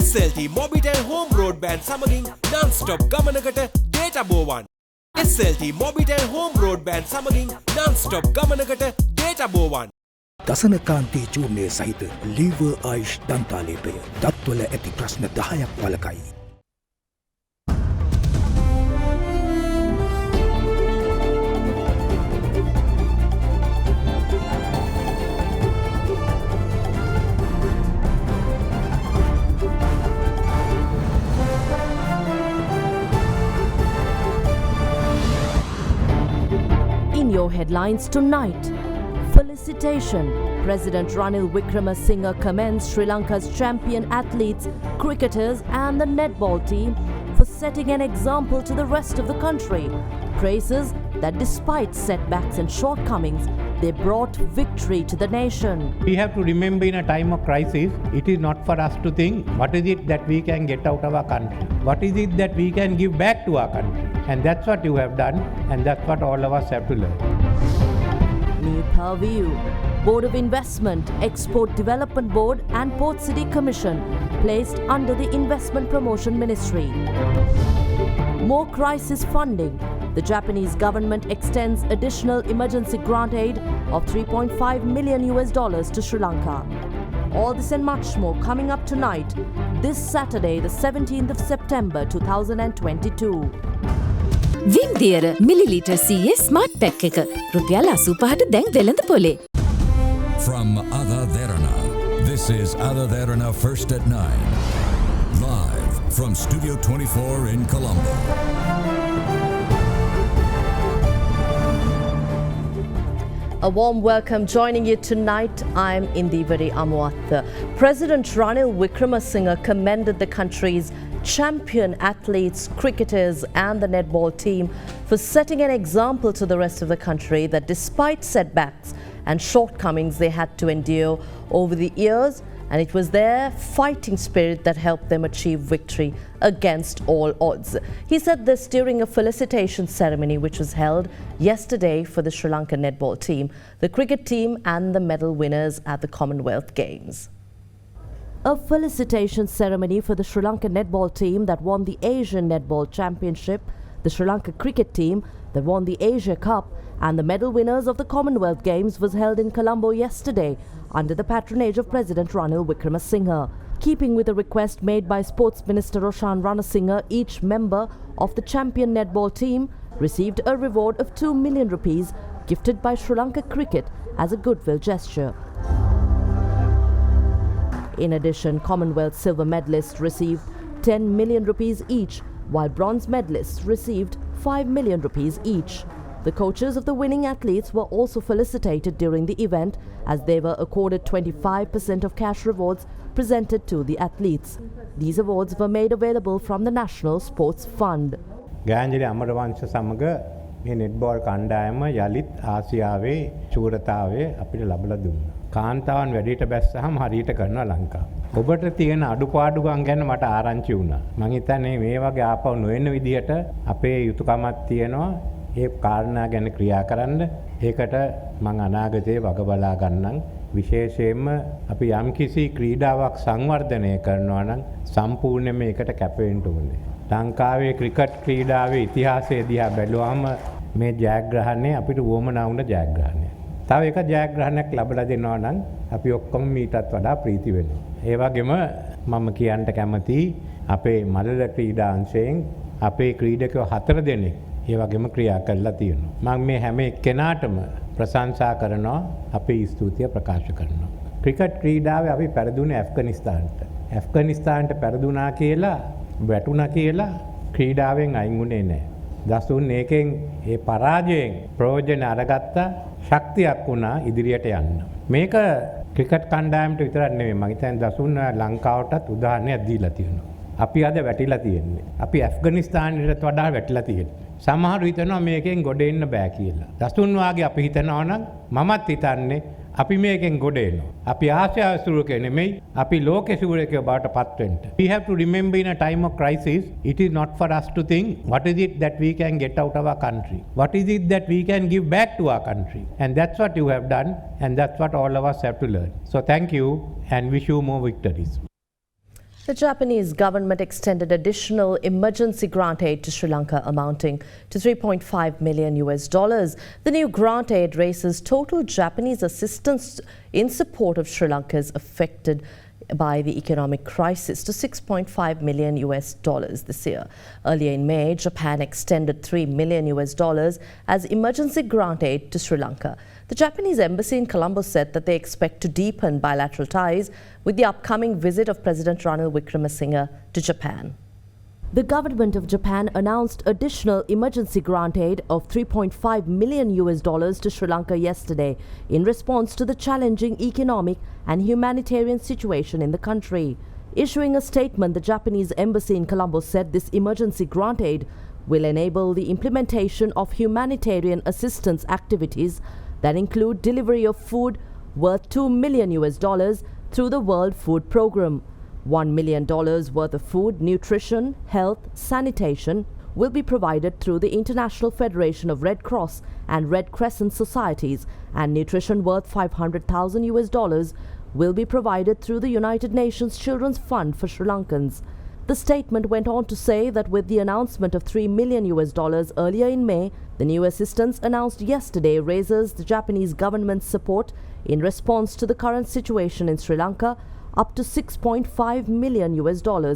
SLT Mobitel Home Broadband සමගින් non-stop ගමනකට data බෝවන්. SLT Mobitel Home Broadband සමගින් non-stop ගමනකට data බෝවන්. දසනකාන්තී චූර්ණය සහිත lever ආයුෂ් දන්තාලේපය දත්වල ඇති ප්‍රශ්න 10ක් වළකයි. In your headlines tonight, felicitation. President Ranil Wickremesinghe commends Sri Lanka's champion athletes, cricketers and the netball team for setting an example to the rest of the country. Praises that despite setbacks and shortcomings, they brought victory to the nation. We have to remember in a time of crisis, it is not for us to think what is it that we can get out of our country. What is it that we can give back to our country. And that's what you have done and that's what all of us have to learn. New Purview, Board of Investment, Export Development Board and Port City Commission placed under the Investment Promotion Ministry. More crisis funding. The Japanese government extends additional emergency grant aid of $3.5 million to Sri Lanka. All this and much more coming up tonight, this Saturday, the 17th of September 2022. විම්දියර millilitre 100 smart pack එක රුපියල් 85ට දැන් වෙළඳ පොලේ. From AdaDerana, this is AdaDerana First at 9. Live from Studio 24 in Colombo. A warm welcome joining you tonight. I'm Indivari Amuatha. President Ranil Wickremesinghe commended the country's champion athletes, cricketers and the netball team for setting an example to the rest of the country that despite setbacks and shortcomings they had to endure over the years, and it was their fighting spirit that helped them achieve victory against all odds. He said this during a felicitation ceremony which was held yesterday for the Sri Lankan netball team, the cricket team and the medal winners at the Commonwealth Games. A felicitation ceremony for the Sri Lankan netball team that won the Asian Netball Championship, the Sri Lanka cricket team that won the Asia Cup and the medal winners of the Commonwealth Games was held in Colombo yesterday under the patronage of President Ranil Wickremesinghe. Keeping with a request made by Sports Minister Roshan Ranasinghe, each member of the champion netball team received a reward of 2 million rupees gifted by Sri Lanka Cricket as a goodwill gesture. In addition, Commonwealth silver medalists received 10 million rupees each, while bronze medalists received 5 million rupees each. The coaches of the winning athletes were also felicitated during the event as they were accorded 25% of cash rewards presented to the athletes. These awards were made available from the National Sports Fund. ගාන්ජලි Amarawansa සමග මේ netball කණ්ඩායම යලිත් ආසියාවේ ශූරතාවය අපිට ලබලා දුන්නා. කාන්තාවන් වැඩිට බැස්සහම හරියට කරනවා ලංකාව. ඔබට තියෙන අඩුපාඩුකම් ගැන මට ආරංචි වුණා. මං හිතන්නේ මේ වගේ ආපහු නොවන විදිහට අපේ යුතුයකමක් තියෙනවා. ඒ කාරණා ගැන ක්‍රියා කරන්න. ඒකට මං අනාගතයේ වග බලා ගන්නම්. විශේෂයෙන්ම අපි යම්කිසි ක්‍රීඩාවක් සංවර්ධනය කරනවා නම් සම්පූර්ණයෙන්ම ඒකට කැප වෙන්න ඕනේ. ලංකාවේ ක්‍රිකට් ක්‍රීඩාවේ ඉතිහාසය දිහා බැලුවාම මේ ජයග්‍රහණය අපිට වොමනා වුණ ජයග්‍රහණයක්. තව එක ජයග්‍රහණයක් ලැබලා දෙනවා නම් අපි ඔක්කොම මීටත් වඩා ප්‍රීති වෙනවා. ඒ වගේම මම කියන්න කැමතියි අපේ මල්ල ක්‍රීඩා අංශයෙන් අපේ ක්‍රීඩකයෝ 4 දෙනෙක් ඒ වගේම ක්‍රියා කරලා තියෙනවා. මම මේ හැම එක්කෙනාටම ප්‍රශංසා කරනවා, අපේ ස්තුතිය ප්‍රකාශ කරනවා. ක්‍රිකට් ක්‍රීඩාවේ අපි පෙරදුනේ ඇෆ්ගනිස්තානට. ඇෆ්ගනිස්තානට පෙරදුනා කියලා වැටුණා කියලා ක්‍රීඩාවෙන් අයින් වුණේ නැහැ. දසුන් ඒකෙන් ඒ පරාජයෙන් ප්‍රයෝජන අරගත්තා, ශක්තියක් වුණා ඉදිරියට යන්න. මේක ක්‍රිකට් කණ්ඩායමට විතරක් නෙමෙයි, මම හිතන්නේ දසුන් ලංකාවටත් උදාහරණයක් දීලා තියෙනවා. අපි අද වැටිලා තියෙන්නේ. අපි ඇෆ්ගනිස්තානයට වඩා වැටිලා තියෙන්නේ. සමහරු හිතනවා මේකෙන් ගොඩ එන්න බෑ කියලා. දසුන් වාගේ අපි හිතනවා නම් මමත් හිතන්නේ අපි මේකෙන් ගොඩ එනවා. අපි ආසියාව සූරකයෝ නෙමෙයි, අපි ලෝක සූරකයෝ බවට පත් වෙන්න. We have to remember in a time of crisis, it is not for us to think what is it that we can get out of our country. What is it that we can give back to our country. And that's what you have done and that's what all of us have to learn. So thank you and wish you more victories. The Japanese government extended additional emergency grant aid to Sri Lanka amounting to $3.5 million. The new grant aid raises total Japanese assistance in support of Sri Lanka's affected by the economic crisis to $6.5 million this year. Earlier in May, Japan extended $3 million as emergency grant aid to Sri Lanka. The Japanese embassy in Colombo said that they expect to deepen bilateral ties with the upcoming visit of President Ranil Wickremesinghe to Japan. The government of Japan announced additional emergency grant aid of $3.5 million to Sri Lanka yesterday in response to the challenging economic and humanitarian situation in the country. Issuing a statement, the Japanese embassy in Colombo said this emergency grant aid will enable the implementation of humanitarian assistance activities that include delivery of food worth $2 million through the World Food Programme. $1 million worth of food, nutrition, health, sanitation will be provided through the International Federation of Red Cross and Red Crescent Societies, and nutrition worth $500,000 will be provided through the United Nations Children's Fund for Sri Lankans. The statement went on to say that with the announcement of $3 million earlier in May, the new assistance announced yesterday raises the Japanese government's support in response to the current situation in Sri Lanka up to $6.5 million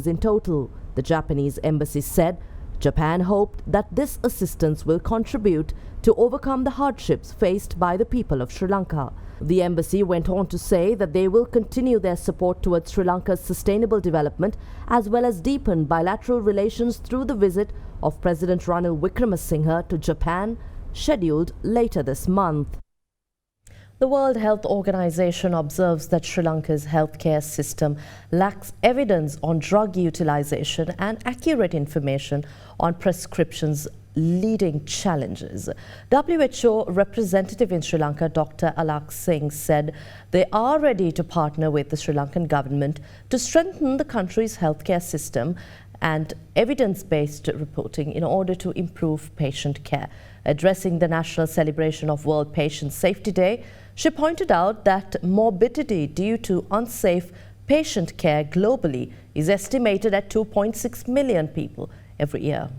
in total. The Japanese embassy said Japan hoped that this assistance will contribute to overcome the hardships faced by the people of Sri Lanka. The embassy went on to say that they will continue their support towards Sri Lanka's sustainable development as well as deepen bilateral relations through the visit of President Ranil Wickremesinghe to Japan, scheduled later this month. The World Health Organization observes that Sri Lanka's healthcare system lacks evidence on drug utilization and accurate information on prescriptions, leading challenges. WHO representative in Sri Lanka, Dr. Alak Singh, said they are ready to partner with the Sri Lankan government to strengthen the country's healthcare system and evidence-based reporting in order to improve patient care. Addressing the national celebration of World Patient Safety Day, she pointed out that morbidity due to unsafe patient care globally is estimated at 2.6 million people every year.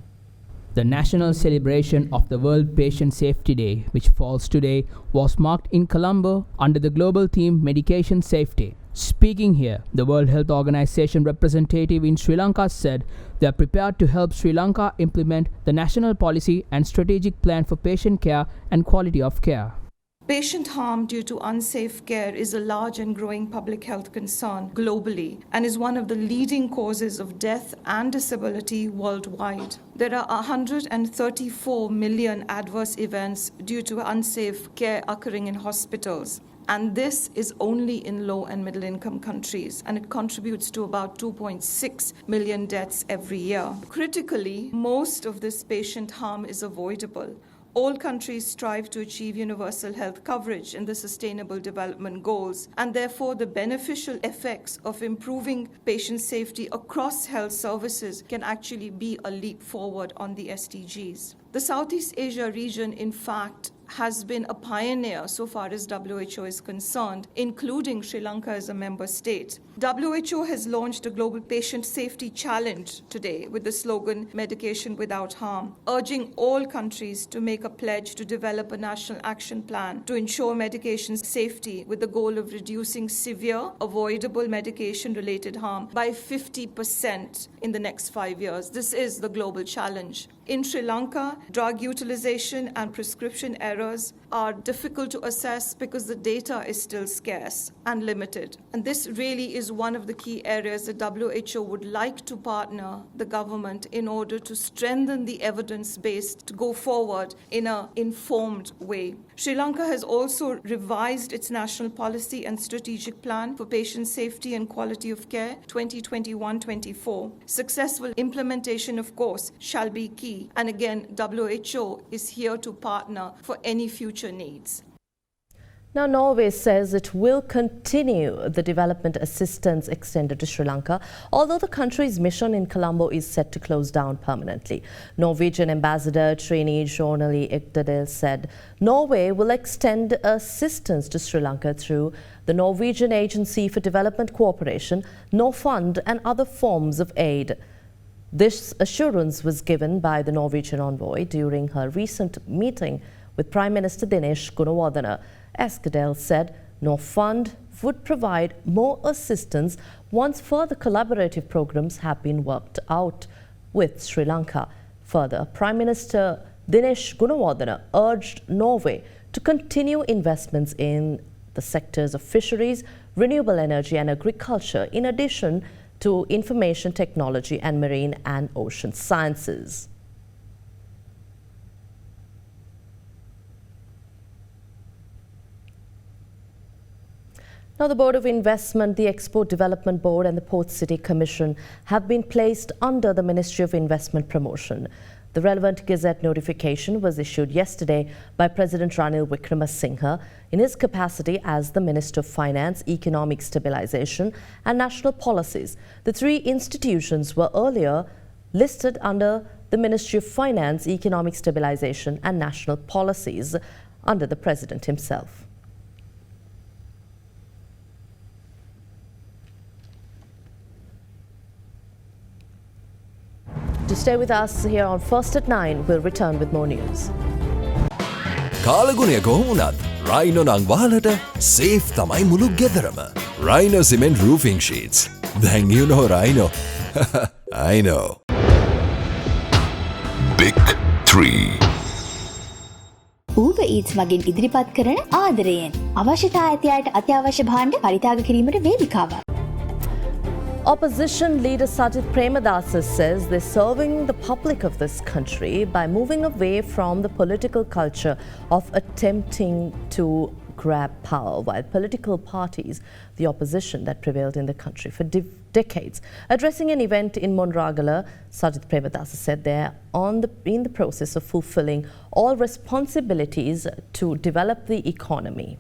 The national celebration of the World Patient Safety Day, which falls today, was marked in Colombo under the global theme Medication Safety. Speaking here, the World Health Organization representative in Sri Lanka said they are prepared to help Sri Lanka implement the national policy and strategic plan for patient care and quality of care. Patient harm due to unsafe care is a large and growing public health concern globally and is one of the leading causes of death and disability worldwide. There are 134 million adverse events due to unsafe care occurring in hospitals. And this is only in low and middle income countries, and it contributes to about 2.6 million deaths every year. Critically, most of this patient harm is avoidable. All countries strive to achieve universal health coverage in the Sustainable Development Goals, and therefore the beneficial effects of improving patient safety across health services can actually be a leap forward on the SDGs. The Southeast Asia region, in fact, has been a pioneer so far as WHO is concerned, including Sri Lanka as a member state. WHO has launched a Global Patient Safety Challenge today with the slogan Medication Without Harm, urging all countries to make a pledge to develop a national action plan to ensure medication safety with the goal of reducing severe, avoidable medication-related harm by 50% in the next 5 years. This is the global challenge. In Sri Lanka, drug utilization and prescription errors are difficult to assess because the data is still scarce and limited. And this really is one of the key areas that WHO would like to partner the government in order to strengthen the evidence base to go forward in an informed way. Sri Lanka has also revised its national policy and strategic plan for patient safety and quality of care 2021-24. Successful implementation, of course, shall be key. And again, WHO is here to partner for any future needs. Now, Norway says it will continue the development assistance extended to Sri Lanka, although the country's mission in Colombo is set to close down permanently. Norwegian Ambassador Trine Journali Ekdal said Norway will extend assistance to Sri Lanka through the Norwegian Agency for Development Cooperation, Norfund, and other forms of aid. This assurance was given by the Norwegian envoy during her recent meeting with Prime Minister Dinesh Gunawardena. Eskdal said Norfund would provide more assistance once further collaborative programs have been worked out with Sri Lanka. Further, Prime Minister Dinesh Gunawardena urged Norway to continue investments in the sectors of fisheries, renewable energy and agriculture, in addition to information technology and marine and ocean sciences. Now, the Board of Investment, the Export Development Board and the Port City Commission have been placed under the Ministry of Investment Promotion. The relevant Gazette notification was issued yesterday by President Ranil Wickremesinghe in his capacity as the Minister of Finance, Economic Stabilisation and National Policies. The three institutions were earlier listed under the Ministry of Finance, Economic Stabilisation and National Policies under the President himself. To stay with us here on First at 9, we'll return with more news. කාලගුණය කොහොමුණත් Rhino නං වහලට safe තමයි මුළු ගෙදරම. Rhino cement roofing sheets. Then you know Rhino. I know. Big 3. Uber Eats මගින් ඉදිරිපත් කරන ආදරයෙන් අවශ්‍යතා ඇති අයට අත්‍යවශ්‍ය භාණ්ඩ පරිත්‍යාග කිරීමට වේදිකාවක්. Opposition leader Sajith Premadasa says they're serving the public of this country by moving away from the political culture of attempting to grab power, while political parties, the opposition that prevailed in the country for decades. Addressing an event in Monragala, Sajith Premadasa said they're in the process of fulfilling all responsibilities to develop the economy.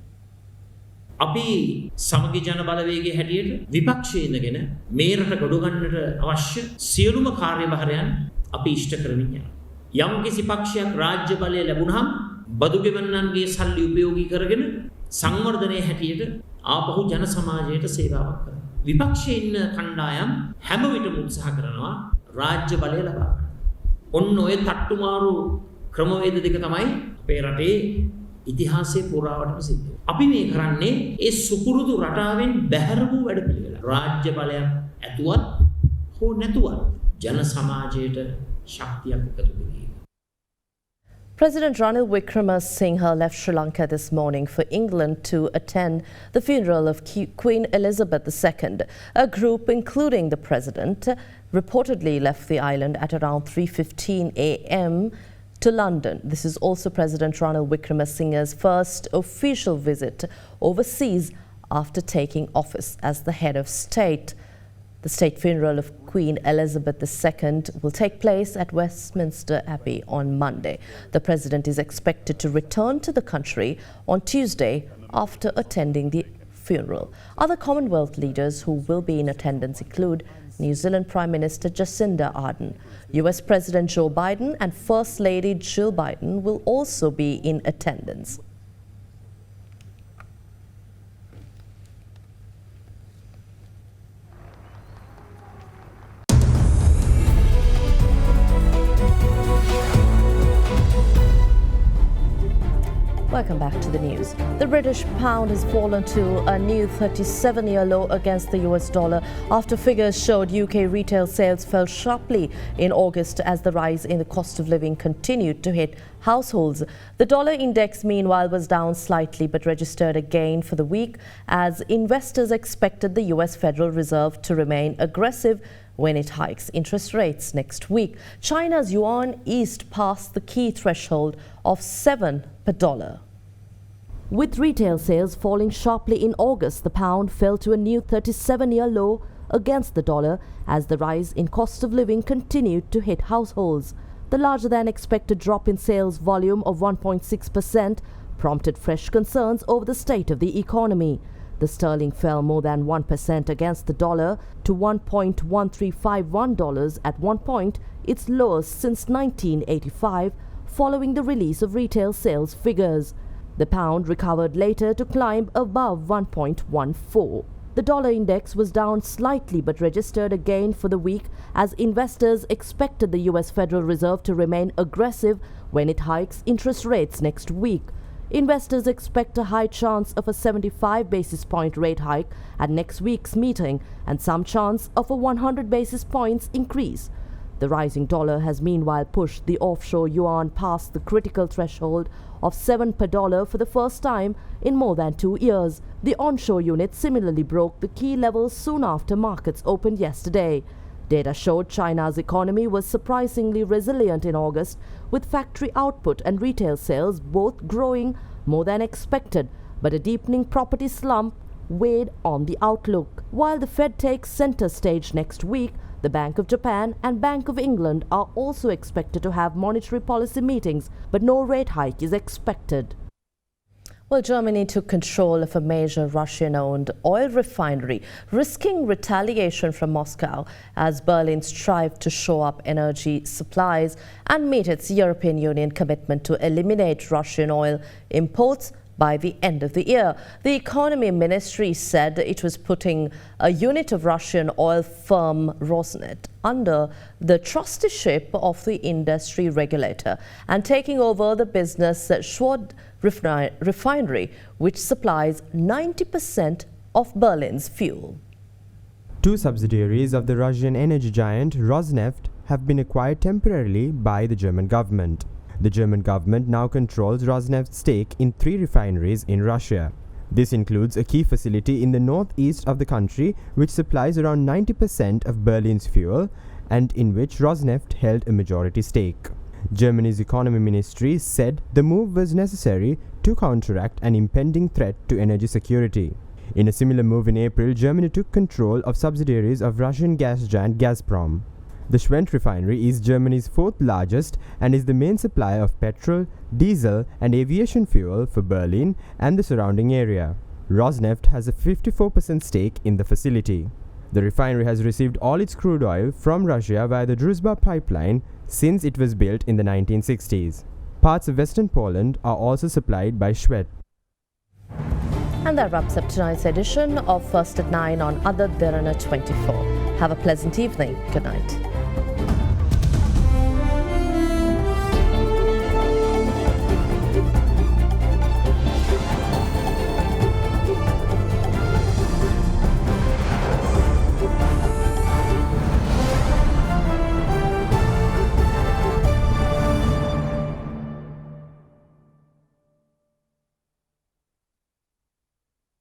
අපි සමගි ජන බලවේගයේ හැටියට විපක්ෂයේ ඉඳගෙන මේ රට ගොඩ ගන්නට අවශ්‍ය සියලුම කාර්යභාරයන් අපි ඉෂ්ට කරමින් යනවා. යම් කිසි පක්ෂයක් රාජ්‍ය බලය ලැබුණාම බදු ගෙවන්නන්ගේ සල්ලි උපයෝගී කරගෙන සංවර්ධනයේ හැටියට ආපහු ජන සමාජයට සේවාවක් කරනවා. විපක්ෂයේ ඉන්න කණ්ඩායම් හැම විටම උත්සාහ කරනවා රාජ්‍ය බලය ලබා ගන්න. ඔන්න ඔය තට්ටුමාරු ක්‍රමවේද දෙක තමයි අපේ රටේ ඉතිහාසයේ පුරාවටම සිද්ධ වෙන්නේ. අපි මේ කරන්නේ ඒ සුපුරුදු රටාවෙන් බැහැර වූ වැඩපිළිවෙල. රාජ්‍ය බලයක් ඇතුවත් හෝ නැතුවත් ජන සමාජයට ශක්තියක් එකතු කිරීම. President Ranil Wickremesinghe left Sri Lanka this morning for England to attend the funeral of Queen Elizabeth II. A group, including the President, reportedly left the island at around 3:15 a.m. to London. This is also President Ranil Wickremesinghe's first official visit overseas after taking office as the head of state. The state funeral of Queen Elizabeth II will take place at Westminster Abbey on Monday. The President is expected to return to the country on Tuesday after attending the funeral. Other Commonwealth leaders who will be in attendance include New Zealand Prime Minister Jacinda Ardern. US President Joe Biden and First Lady Jill Biden will also be in attendance. Welcome back to the news. The British pound has fallen to a new 37-year low against the US dollar after figures showed UK retail sales fell sharply in August as the rise in the cost of living continued to hit households. The dollar index, meanwhile, was down slightly but registered a gain for the week as investors expected the US Federal Reserve to remain aggressive when it hikes interest rates next week. China's yuan eased past the key threshold of 7 per dollar. With retail sales falling sharply in August, the pound fell to a new 37-year low against the dollar as the rise in cost of living continued to hit households. The larger than expected drop in sales volume of 1.6% prompted fresh concerns over the state of the economy. The sterling fell more than 1% against the dollar to $1.1351 at one point, its lowest since 1985, following the release of retail sales figures. The pound recovered later to climb above 1.14. The dollar index was down slightly but registered a gain for the week as investors expected the US Federal Reserve to remain aggressive when it hikes interest rates next week. Investors expect a high chance of a 75 basis point rate hike at next week's meeting and some chance of a 100 basis points increase. The rising dollar has meanwhile pushed the offshore yuan past the critical threshold of 7 per dollar for the first time in more than 2 years. The onshore unit similarly broke the key levels soon after markets opened yesterday. Data showed China's economy was surprisingly resilient in August, with factory output and retail sales both growing more than expected, but a deepening property slump weighed on the outlook. While the Fed takes center stage next week, the Bank of Japan and Bank of England are also expected to have monetary policy meetings, but no rate hike is expected. Well, Germany took control of a major Russian-owned oil refinery, risking retaliation from Moscow as Berlin strived to shore up energy supplies and meet its European Union commitment to eliminate Russian oil imports by the end of the year. The economy ministry said it was putting a unit of Russian oil firm Rosneft under the trusteeship of the industry regulator and taking over the business Schwad refinery, which supplies 90% of Berlin's fuel. Two subsidiaries of the Russian energy giant Rosneft have been acquired temporarily by the German government. The German government now controls Rosneft's stake in 3 refineries in Russia. This includes a key facility in the northeast of the country which supplies around 90% of Berlin's fuel and in which Rosneft held a majority stake. Germany's economy ministry said the move was necessary to counteract an impending threat to energy security. In a similar move in April, Germany took control of subsidiaries of Russian gas giant Gazprom. The Schwedt refinery is Germany's 4th largest and is the main supplier of petrol, diesel and aviation fuel for Berlin and the surrounding area. Rosneft has a 54% stake in the facility. The refinery has received all its crude oil from Russia via the Druzhba pipeline since it was built in the 1960s. Parts of western Poland are also supplied by Schwedt. And that wraps up tonight's edition of First at 9 on AdaDerana 24. Have a pleasant evening. Good night.